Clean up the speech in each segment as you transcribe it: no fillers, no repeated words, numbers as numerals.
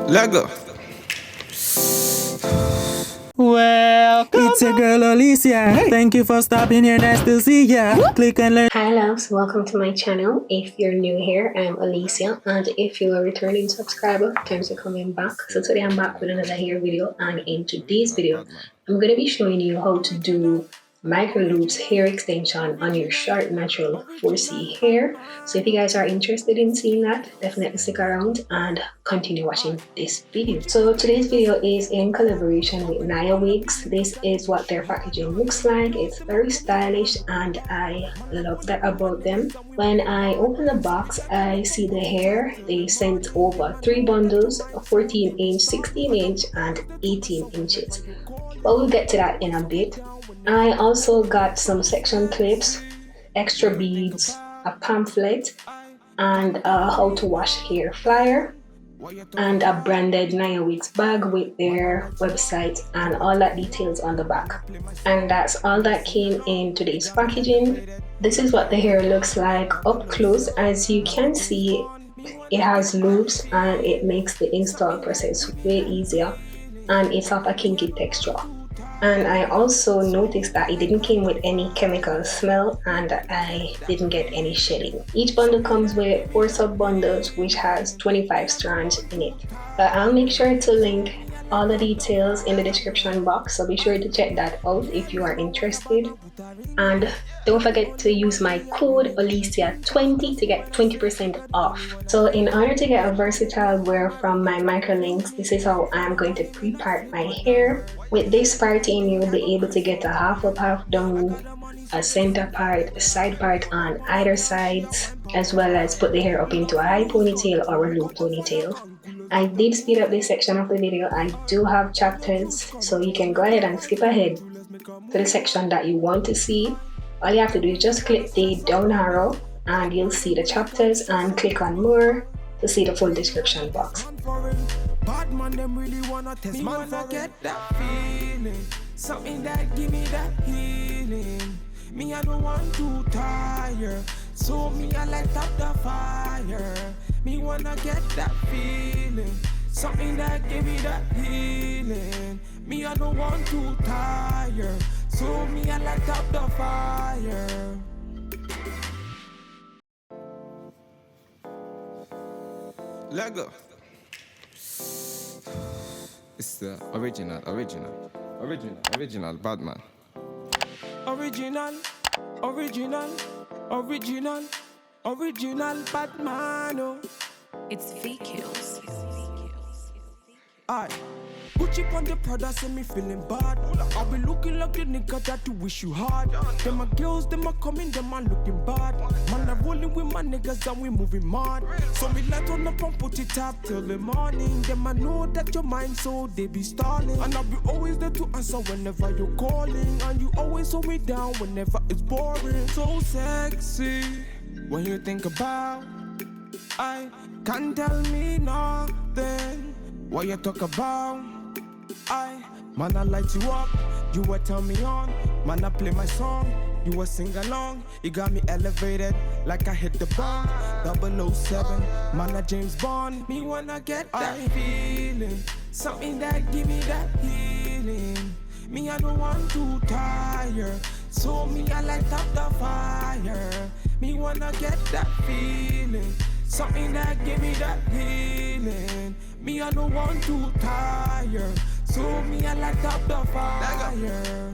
Lego. Well, it's your girl Alicia. Hey. Thank you for stopping here. Nice to see ya. Click and learn. Hi loves, welcome to my channel. If you're new here, I'm Alicia, and if you're a returning subscriber, thanks for coming back. So today I'm back with another hair video, and in today's video I'm going to be showing you how to do micro loops hair extension on your short natural 4C hair. So if you guys are interested in seeing that, definitely stick around and continue watching this video. So today's video is in collaboration with NIAWIGS. This is what their packaging looks like. It's very stylish and I love that about them. When I open the box, I see the hair. They sent over 3 bundles, 14 inch, 16 inch and 18 inches. But we'll get to that in a bit. I also got some section clips, extra beads, a pamphlet, and a how to wash hair flyer, and a branded NIAWIGS bag with their website and all that details on the back. And that's all that came in today's packaging. This is what the hair looks like up close. As you can see, it has loops and it makes the install process way easier, and it's of a kinky texture. And I also noticed that it didn't come with any chemical smell and I didn't get any shedding. Each bundle comes with 4 sub bundles which has 25 strands in it. But I'll make sure to link all the details in the description box, so be sure to check that out if you are interested. And don't forget to use my code Alicia20 to get 20% off. So in order to get a versatile wear from my microlinks, this is how I'm going to pre-part my hair. With this part in, you'll be able to get a half up, half down, a center part, a side part on either sides, as well as put the hair up into a high ponytail or a low ponytail. I did speed up this section of the video. I do have chapters, so you can go ahead and skip ahead to the section that you want to see. All you have to do is just click the down arrow and you'll see the chapters, and click on more to see the full description box. Bad man, them really wanna test man, forget that feeling. Something that give me that healing. Me, I don't want to tire, so me, I light up the fire. Me wanna get that feeling. Something that give me that healing. Me, I don't want to tire, so me, I light up the fire. Lego. It's the original Batman. Original Batman. Oh. It's VQs. Aye. Gucci on the Prada, say me feeling bad. I be looking like the nigga that you wish you had. Them my girls, them a coming, them a looking bad. Man, I rolling with my niggas and we moving mad. So me light on up and put it up till the morning. Them I know that your mind, so they be stalling. And I be always there to answer whenever you're calling. And you always hold me down whenever it's boring. So sexy when you think about, I can't tell me nothing. What you talk about? Man, I light you up, you will turn me on. Man, I play my song, you will sing along. You got me elevated like I hit the bomb. 007, man, I James Bond. Me wanna get that feeling, something that give me that healing. Me, I don't want to tire, so me, I light up the fire. Me wanna get that feeling, something that give me that healing. Me, I don't want to tire, so me, I light up the fire.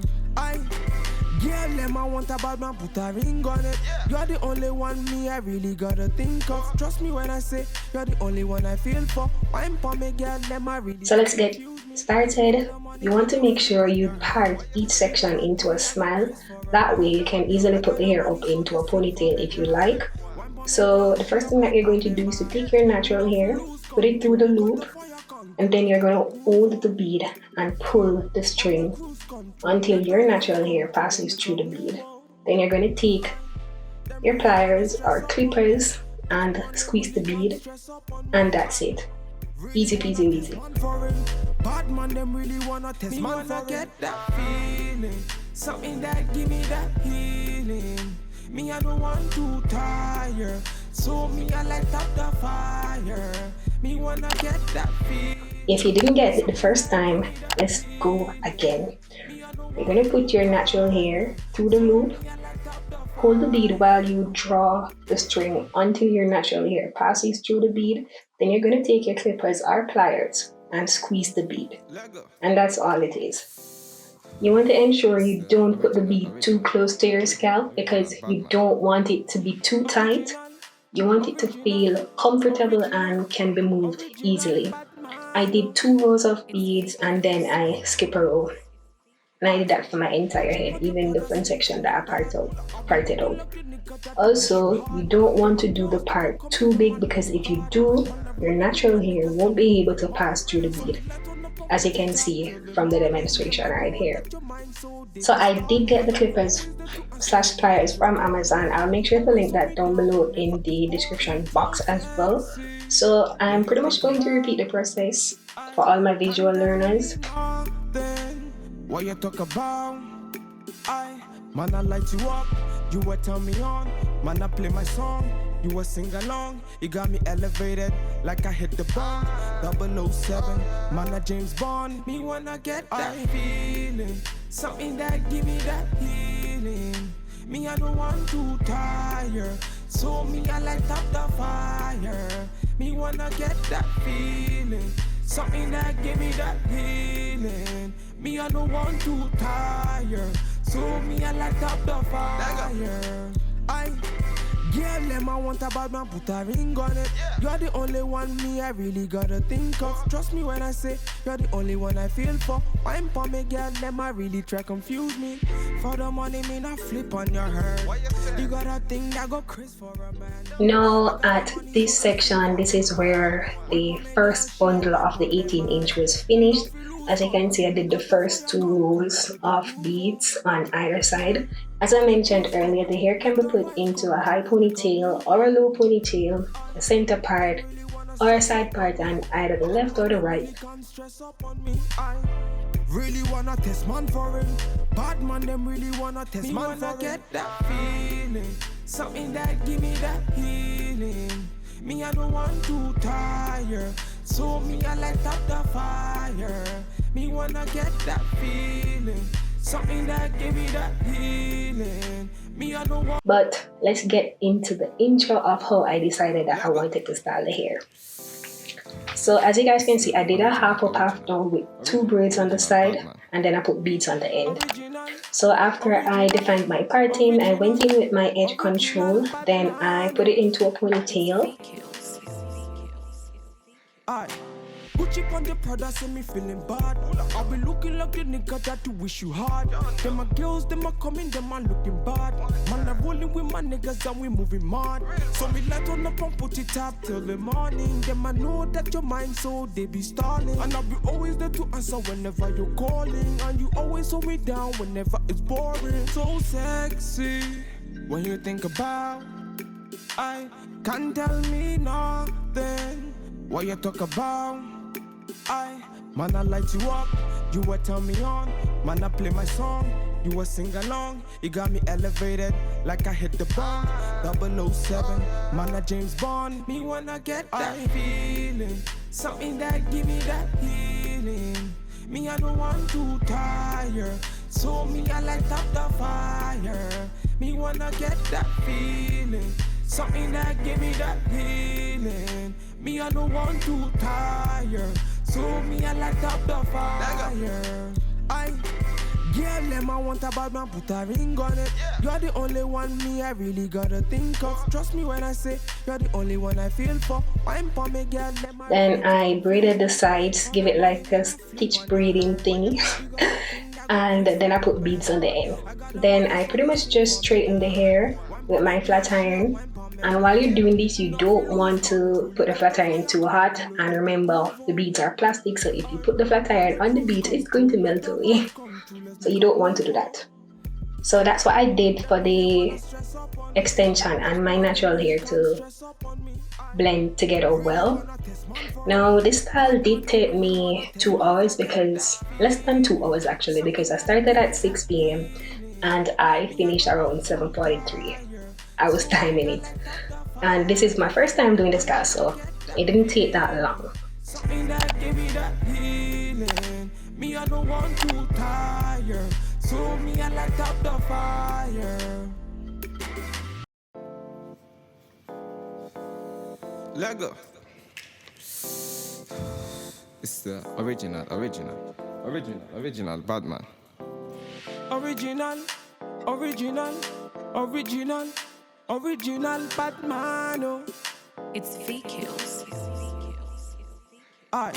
Girl, them I want a bad man, put a ring on it. You're the only one me I really gotta think of. Trust me when I say you're the only one I feel for. I'm for me, girl, them I really. So let's get started. You want to make sure you part each section into a smile. That way you can easily put the hair up into a ponytail if you like. So the first thing that you're going to do is to take your natural hair, put it through the loop, and then you're going to hold the bead and pull the string until your natural hair passes through the bead. Then you're going to take your pliers or clippers and squeeze the bead, and that's it. Easy peasy easy. Bad man, them really wanna test me, wanna get that feeling, something that give me that healing. Me, I don't want to tire, so me, I light up the fire. Me Me wanna get that feel. If you didn't get it the first time, let's go again. You're gonna put your natural hair through the loop. Hold the bead while you draw the string until your natural hair passes through the bead. Then you're gonna take your clippers or pliers and squeeze the bead. And that's all it is. You want to ensure you don't put the bead too close to your scalp because you don't want it to be too tight. You want it to feel comfortable and can be moved easily. I did 2 rows of beads and then I skip a row. And I did that for my entire head, even the front section that I parted out. Also, you don't want to do the part too big because if you do, your natural hair won't be able to pass through the bead, as you can see from the demonstration right here. So I did get the clippers / pliers from Amazon. I'll make sure to link that down below in the description box as well. So I'm pretty much going to repeat the process for all my visual learners. What you talk about? Man, I light you up. You will turn me on. Man, I play my song. You will sing along. You got me elevated like I hit the bomb. 007, man, I James Bond. Me wanna get that feeling. Something that give me that healing. Me, I don't want to tire. So me, I light up the fire. Me wanna get that feeling. Something that give me that healing. Me, I don't want to tire. So me, I light up the fire. Girl, them I want a bad man, put a ring on it. You're the only one me I really gotta think of. Trust me when I say you're the only one I feel for. Wine for me, girl, them I really try confuse me. For the money, me not flip on your head. You got a thing that go Chris for a man. Now at this section, this is where the first bundle of the 18-inch was finished. As you can see, I did the first 2 rows of beads on either side. As I mentioned earlier, the hair can be put into a high ponytail or a low ponytail, a center part or a side part on either the left or the right. Really wanna test man for it. Bad man, them really wanna test man for it. Get that feeling. Something that give me that healing. Me, I don't want to tire. So me, I light up the fire. Me wanna get that feeling. Something that give me that healing. Me, I don't want. But let's get into the intro of how I decided that I wanted to style the hair. So as you guys can see, I did a half up, half down with 2 braids on the side, and then I put beads on the end. So after I defined my parting, I went in with my edge control, then I put it into a ponytail. Gucci on the Prada, say me feeling bad. I'll be looking like the nigga that you wish you had. Them my girls, them are coming, them are looking bad. Man, I'm rolling with my niggas and we moving mad. So me light on up and put it up till the morning. Them I know that your mind, so they be stalling. And I'll be always there to answer whenever you're calling. And you always hold me down whenever it's boring. So sexy when you think about. I can't tell me nothing. What you talk about? Man, I light you up, you will turn me on. Man, I play my song, you will sing along. You got me elevated like I hit the bomb. 007, man, I James Bond. Me wanna get that feeling. Something that give me that healing. Me, I don't want to tire. So me, I light up the fire. Me wanna get that feeling. Something that give me that healing. Me, I don't want to tire. So me, I light up the fire. Girl, them I want a bad man, put a ring on it. You're the only one me I really gotta think of. Trust me when I say you're the only one I feel for. Wine for me, girl, them Then I braided the sides, give it like a stitch braiding thingy. And then I put beads on the end. Then I pretty much just straightened the hair with my flat iron. And while you're doing this, you don't want to put the flat iron too hot. And remember, the beads are plastic, so if you put the flat iron on the beads, it's going to melt away. So you don't want to do that. So that's what I did for the extension and my natural hair to blend together well. Now this style did take me 2 hours, because less than 2 hours actually, because I started at 6 p.m. and I finished around 7:43. I was timing it. And this is my first time doing this, guys, so it didn't take that long. Something that give me that healing. Me, I don't want to tire. So me, I light up the fire. Lego. It's the original Batman. Original Batman. Oh. It's VQs. Aye.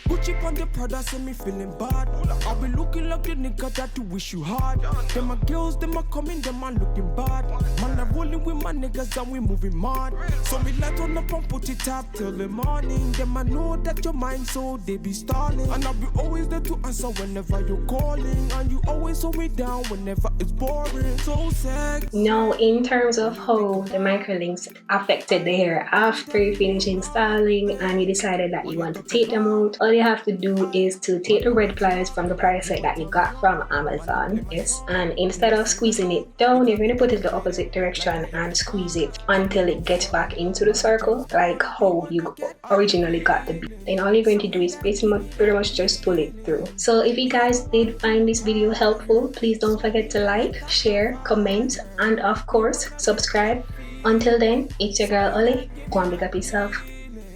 Gucci on the Prada, say me feeling bad. I be looking like the nigga that you wish you had. Them my girls, them a coming, them a looking bad. Man, I rolling with my niggas and we moving mad. So me light on up and put it up till the morning. Them I know that your mind, so they be stalling. And I be always there to answer whenever you're calling. And you always hold me down whenever it's boring. So sad. Now, in terms of how the microlinks affected the hair after you finish installing and you decided that you want to take them out, all you have to do is to take the red pliers from the price set that you got from Amazon, yes, and instead of squeezing it down, you're going to put it the opposite direction and squeeze it until it gets back into the circle, like how you originally got the bead. And all you're going to do is pretty much just pull it through. So if you guys did find this video helpful, please don't forget to like, share, comment, and of course subscribe. Until then, it's your girl Oli. Go and pick up yourself.